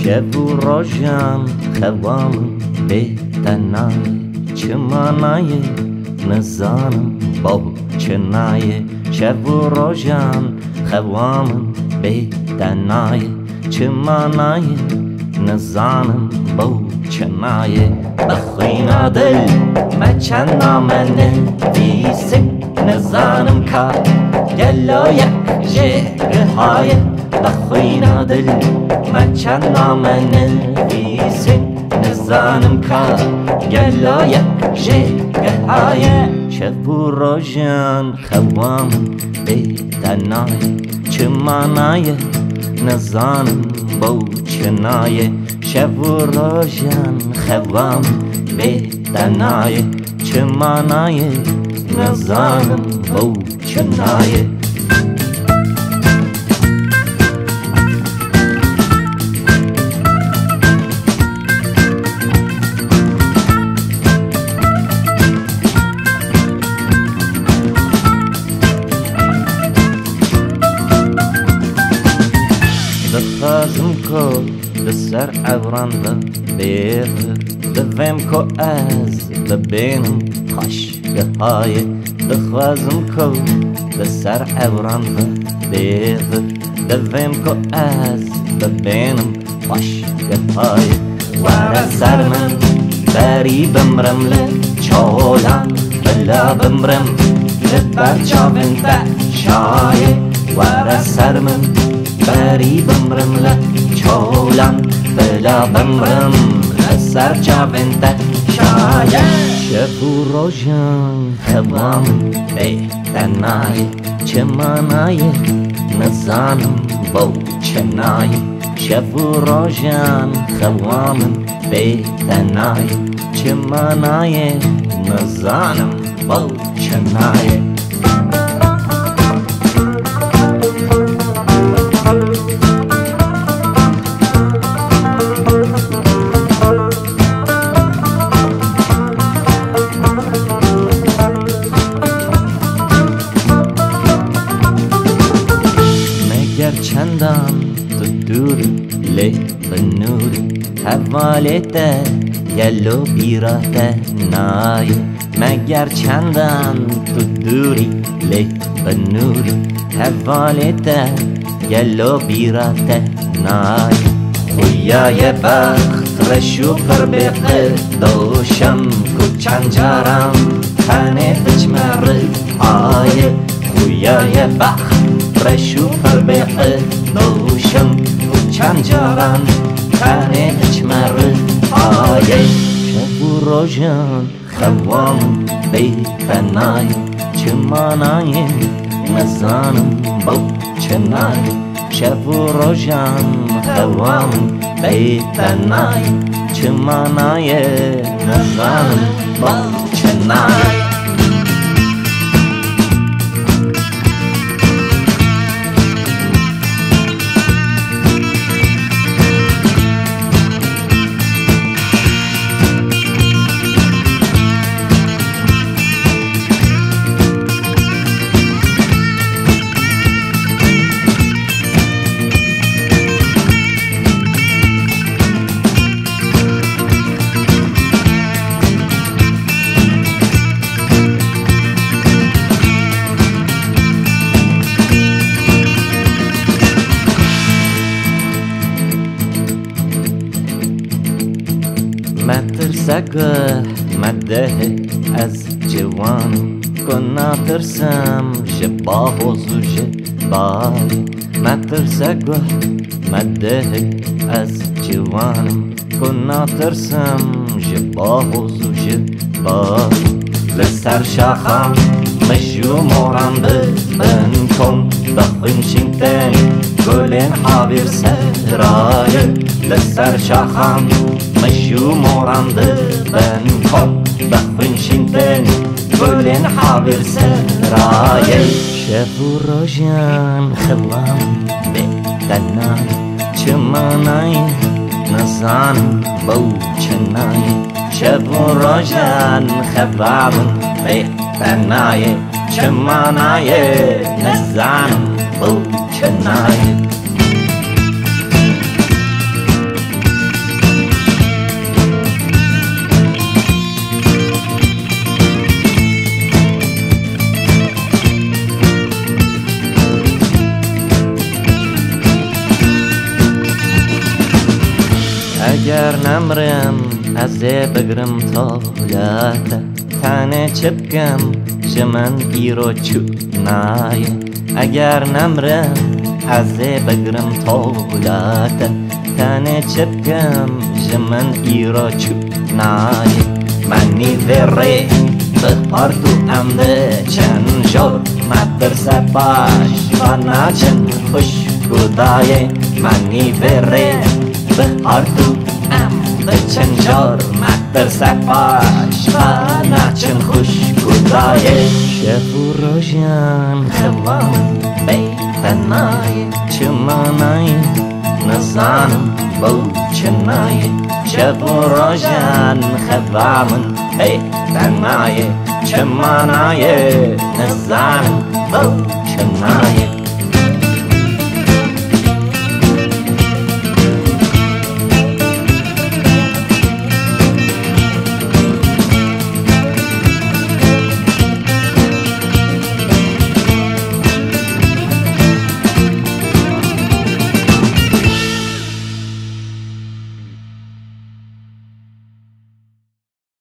شب و روشن خوام بهتنای چمنای نزانم با چنای شب و روشن خوام بهتنای چمنای نزانم با چنای بخوینا دل مچنا من ویسک نزانم که گلو یک جگه های بخوینا دل مچنا من ویسک نزانم که گلو یک جگه های شب و روشن خوام بهتنای چمنای نزانم با چنای شب و روشن خوام بهتنای چمنای نزانم با چنای دخازم کو بسر عورانده بیغر دویم کو از ببینم خشگه های دخوازم کو بسر عورانده بیغر دویم کو از ببینم خشگه های وره سر من بری بمرم لچولان بلا بمرم لبرچاون بشای وره سر من بری بمرم لچولان بلا بمرم لسر چاوند شاید شب و روشن خوام بهتنای چمنای نزانم با چنای شب و روشن خوام بهتنای چمنای نزانم با چنای چندان تو دوری لی بنوری حوالته گلو بیراته نای مگر چندان تو دوری لی بنوری حوالته گلو بیراته نای خویای بخت رشو پر بقه دوشم کچن جارم خانه بچمر آیه خویای بخت رشو پر بیقه دوشم و چند جاران خانه اچمر آیه شب و روشن خوام بهتنای چمنای نزانم با چنای شب و روشن خوام بهتنای چمنای نزانم با چنای مترسگه مده از جوان کنا ترسم جباه و جبای مترسگه مده از جوانم کنا ترسم جباه و جبای لسر شاخم مشو مورم ببن کن بخوین شنگتنی گلین عابر سرای لسر شاخم مشو مورم ببن کن بخوین شنگتنی گلین عابر سرای شب و روشن خوام بهتنای چمنای نزانم با چنای شب و روشن خوام بهتنای چمنای نزانم با چنای اگر نمرم از بگرم تالت تنه چپکم جمن ایرو چو نایه اگر نمرم از بگرم تالت تنه چپکم جمن ایرو چو نایه منی وره بخار تو امده چند جور مدرسه باش و ناچن خوش گودایه منی وره بخار تو امده چند جور مدرسه باش و ناچن خوش گودایه شب و روشن خوام بیتنایه چمانایه نزانم بو چنایه شب و روشن خوام بیتنایه چمانایه نزانم بو چنایه